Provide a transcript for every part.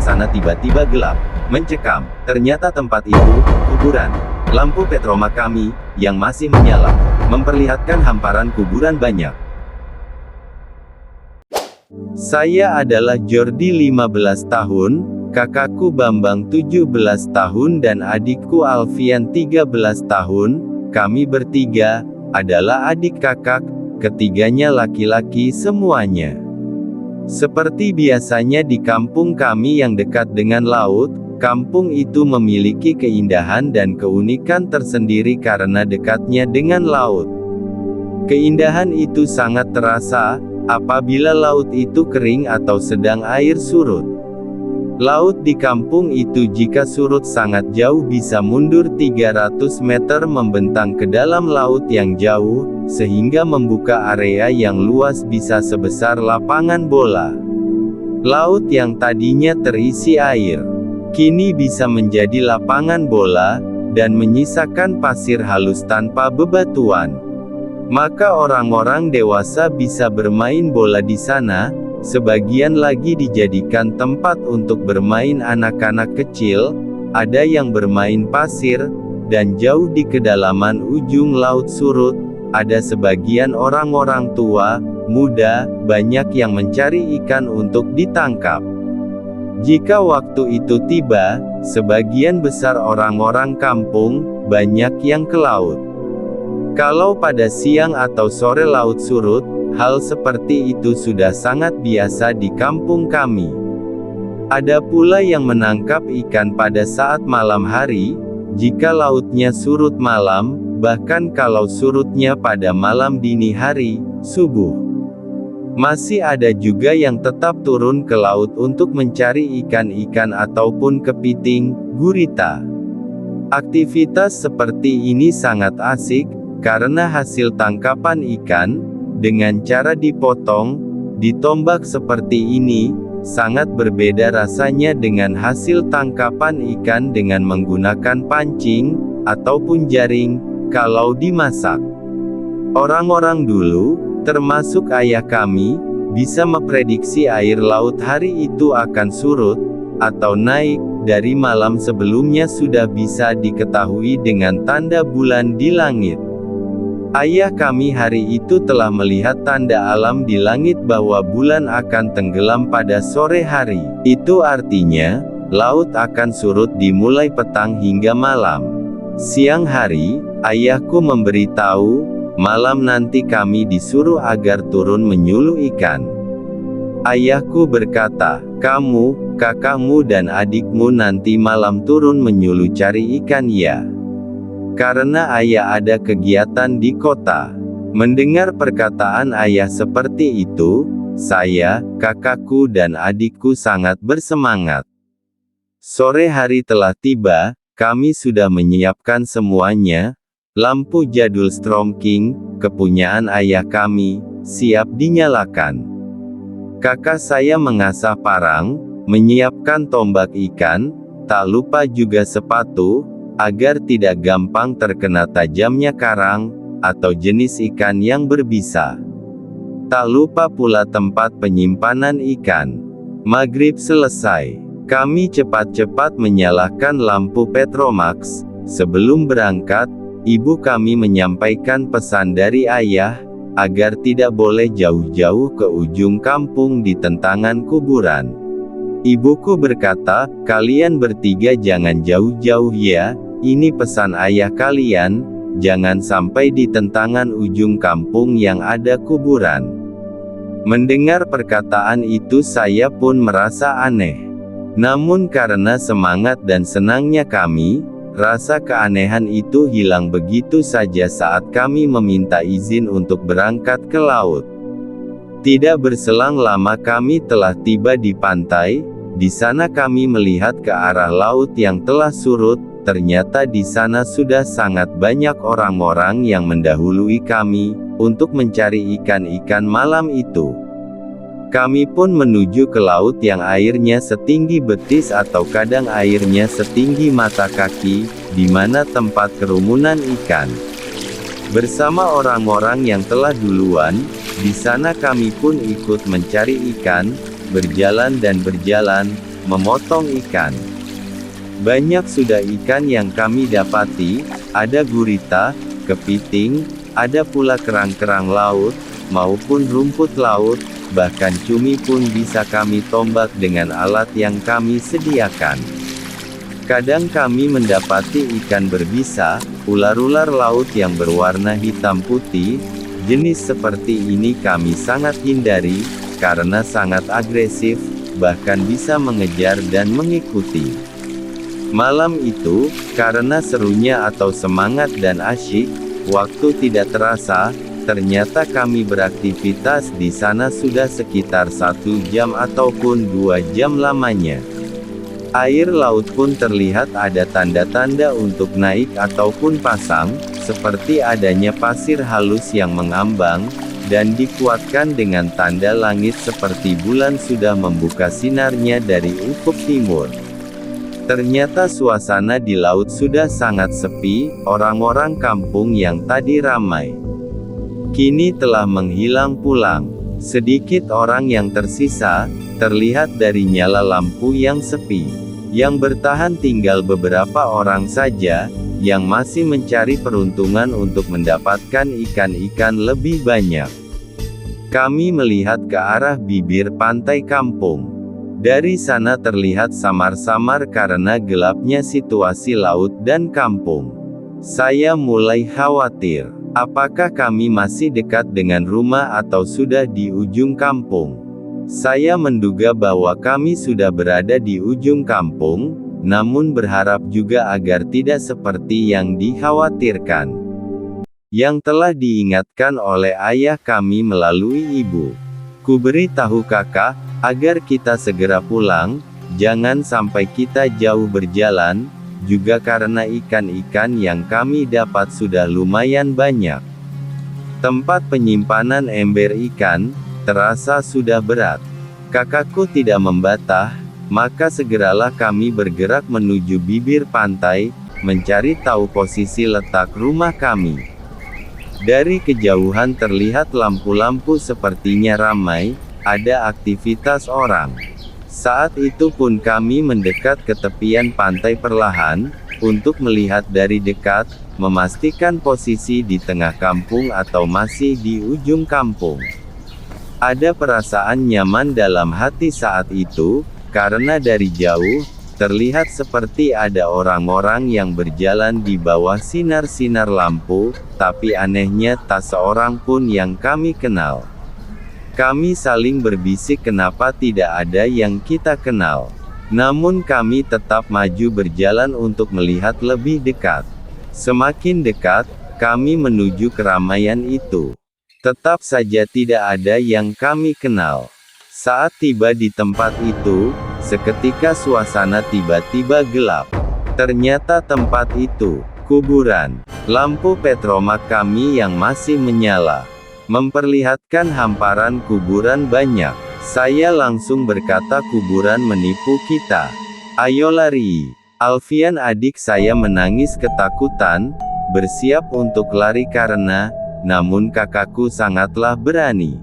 suasana tiba-tiba gelap, mencekam. Ternyata tempat itu, kuburan. Lampu petromak kami, yang masih menyala, memperlihatkan hamparan kuburan banyak. Saya adalah Jordi 15 tahun, kakakku Bambang 17 tahun dan adikku Alfian 13 tahun, kami bertiga, adalah adik kakak, ketiganya laki-laki semuanya. Seperti biasanya di kampung kami yang dekat dengan laut, kampung itu memiliki keindahan dan keunikan tersendiri karena dekatnya dengan laut. Keindahan itu sangat terasa, apabila laut itu kering atau sedang air surut. Laut di kampung itu jika surut sangat jauh bisa mundur 300 meter membentang ke dalam laut yang jauh, sehingga membuka area yang luas bisa sebesar lapangan bola. Laut yang tadinya terisi air, kini bisa menjadi lapangan bola, dan menyisakan pasir halus tanpa bebatuan. Maka orang-orang dewasa bisa bermain bola di sana. Sebagian lagi dijadikan tempat untuk bermain anak-anak kecil, ada yang bermain pasir, dan jauh di kedalaman ujung laut surut, ada sebagian orang-orang tua, muda, banyak yang mencari ikan untuk ditangkap. Jika waktu itu tiba, sebagian besar orang-orang kampung, banyak yang ke laut. Kalau pada siang atau sore laut surut, hal seperti itu sudah sangat biasa di kampung kami. Ada pula yang menangkap ikan pada saat malam hari, jika lautnya surut malam, bahkan kalau surutnya pada malam dini hari, subuh. Masih ada juga yang tetap turun ke laut untuk mencari ikan-ikan ataupun kepiting, gurita. Aktivitas seperti ini sangat asik, karena hasil tangkapan ikan, dengan cara dipotong, ditombak seperti ini, sangat berbeda rasanya dengan hasil tangkapan ikan dengan menggunakan pancing, ataupun jaring, kalau dimasak. Orang-orang dulu, termasuk ayah kami, bisa memprediksi air laut hari itu akan surut, atau naik, dari malam sebelumnya sudah bisa diketahui dengan tanda bulan di langit. Ayah kami hari itu telah melihat tanda alam di langit bahwa bulan akan tenggelam pada sore hari. Itu artinya, laut akan surut dimulai petang hingga malam. Siang hari, ayahku memberitahu, malam nanti kami disuruh agar turun menyuluh ikan. Ayahku berkata, kamu, kakakmu dan adikmu nanti malam turun menyuluh cari ikan ya. Karena ayah ada kegiatan di kota. Mendengar perkataan ayah seperti itu, saya, kakakku dan adikku sangat bersemangat. Sore hari telah tiba, kami sudah menyiapkan semuanya. Lampu jadul Storm King, kepunyaan ayah kami, siap dinyalakan. Kakak saya mengasah parang, menyiapkan tombak ikan, tak lupa juga sepatu, agar tidak gampang terkena tajamnya karang, atau jenis ikan yang berbisa. Tak lupa pula tempat penyimpanan ikan. Maghrib selesai. Kami cepat-cepat menyalakan lampu Petromax. Sebelum berangkat, ibu kami menyampaikan pesan dari ayah, agar tidak boleh jauh-jauh ke ujung kampung di tentangan kuburan. Ibuku berkata, kalian bertiga jangan jauh-jauh ya. Ini pesan ayah kalian, jangan sampai di tentangan ujung kampung yang ada kuburan. Mendengar perkataan itu saya pun merasa aneh. Namun karena semangat dan senangnya kami, rasa keanehan itu hilang begitu saja saat kami meminta izin untuk berangkat ke laut. Tidak berselang lama kami telah tiba di pantai. Di sana kami melihat ke arah laut yang telah surut. Ternyata di sana sudah sangat banyak orang-orang yang mendahului kami, untuk mencari ikan-ikan malam itu. Kami pun menuju ke laut yang airnya setinggi betis atau kadang airnya setinggi mata kaki, di mana tempat kerumunan ikan. Bersama orang-orang yang telah duluan, di sana kami pun ikut mencari ikan, berjalan dan berjalan, memotong ikan. Banyak sudah ikan yang kami dapati, ada gurita, kepiting, ada pula kerang-kerang laut, maupun rumput laut, bahkan cumi pun bisa kami tombak dengan alat yang kami sediakan. Kadang kami mendapati ikan berbisa, ular-ular laut yang berwarna hitam putih. Jenis seperti ini kami sangat hindari, karena sangat agresif, bahkan bisa mengejar dan mengikuti. Malam itu, karena serunya atau semangat dan asyik, waktu tidak terasa, ternyata kami beraktivitas di sana sudah sekitar 1 jam ataupun 2 jam lamanya. Air laut pun terlihat ada tanda-tanda untuk naik ataupun pasang, seperti adanya pasir halus yang mengambang, dan dikuatkan dengan tanda langit seperti bulan sudah membuka sinarnya dari ufuk timur. Ternyata suasana di laut sudah sangat sepi, orang-orang kampung yang tadi ramai kini telah menghilang pulang. Sedikit orang yang tersisa, terlihat dari nyala lampu yang sepi. Yang bertahan tinggal beberapa orang saja, yang masih mencari peruntungan untuk mendapatkan ikan-ikan lebih banyak. Kami melihat ke arah bibir pantai kampung. Dari sana terlihat samar-samar karena gelapnya situasi laut dan kampung. Saya mulai khawatir. Apakah kami masih dekat dengan rumah atau sudah di ujung kampung? Saya menduga bahwa kami sudah berada di ujung kampung, namun berharap juga agar tidak seperti yang dikhawatirkan, yang telah diingatkan oleh ayah kami melalui ibu. Kuberi tahu kakak, agar kita segera pulang, jangan sampai kita jauh berjalan, juga karena ikan-ikan yang kami dapat sudah lumayan banyak. Tempat penyimpanan ember ikan, terasa sudah berat. Kakakku tidak membantah, maka segeralah kami bergerak menuju bibir pantai, mencari tahu posisi letak rumah kami. Dari kejauhan terlihat lampu-lampu sepertinya ramai, ada aktivitas orang. Saat itu pun kami mendekat ke tepian pantai perlahan, untuk melihat dari dekat, memastikan posisi di tengah kampung atau masih di ujung kampung. Ada perasaan nyaman dalam hati saat itu, karena dari jauh, terlihat seperti ada orang-orang yang berjalan di bawah sinar-sinar lampu, tapi anehnya tak seorang pun yang kami kenal. Kami saling berbisik kenapa tidak ada yang kita kenal. Namun kami tetap maju berjalan untuk melihat lebih dekat. Semakin dekat, kami menuju keramaian itu. Tetap saja tidak ada yang kami kenal. Saat tiba di tempat itu, seketika suasana tiba-tiba gelap. Ternyata tempat itu, kuburan. Lampu petromak kami yang masih menyala memperlihatkan hamparan kuburan banyak. Saya langsung berkata kuburan menipu kita. Ayo lari. Alfian adik saya menangis ketakutan, bersiap untuk lari karena, namun kakakku sangatlah berani.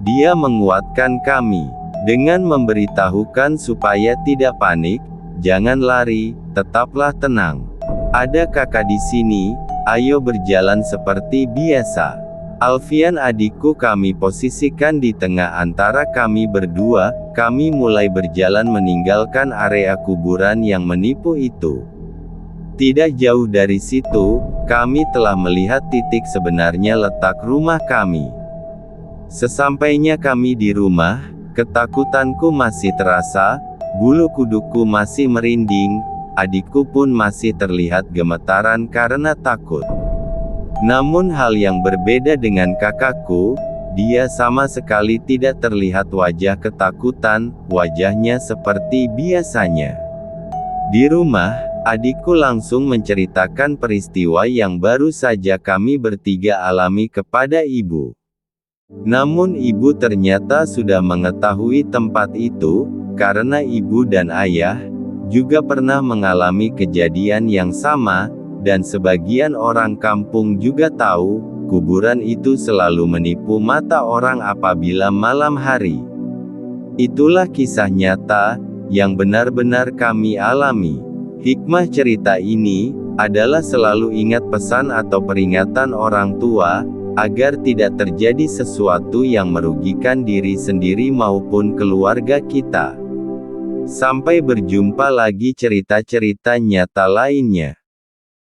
Dia menguatkan kami, dengan memberitahukan supaya tidak panik, jangan lari, tetaplah tenang. Ada kakak di sini, ayo berjalan seperti biasa. Alfian adikku kami posisikan di tengah antara kami berdua, kami mulai berjalan meninggalkan area kuburan yang menipu itu. Tidak jauh dari situ, kami telah melihat titik sebenarnya letak rumah kami. Sesampainya kami di rumah, ketakutanku masih terasa, bulu kuduku masih merinding, adikku pun masih terlihat gemetaran karena takut. Namun hal yang berbeda dengan kakakku, dia sama sekali tidak terlihat wajah ketakutan, wajahnya seperti biasanya. Di rumah, adikku langsung menceritakan peristiwa yang baru saja kami bertiga alami kepada ibu. Namun ibu ternyata sudah mengetahui tempat itu, karena ibu dan ayah juga pernah mengalami kejadian yang sama, dan sebagian orang kampung juga tahu, kuburan itu selalu menipu mata orang apabila malam hari. Itulah kisah nyata, yang benar-benar kami alami. Hikmah cerita ini adalah selalu ingat pesan atau peringatan orang tua, agar tidak terjadi sesuatu yang merugikan diri sendiri maupun keluarga kita. Sampai berjumpa lagi cerita-cerita nyata lainnya.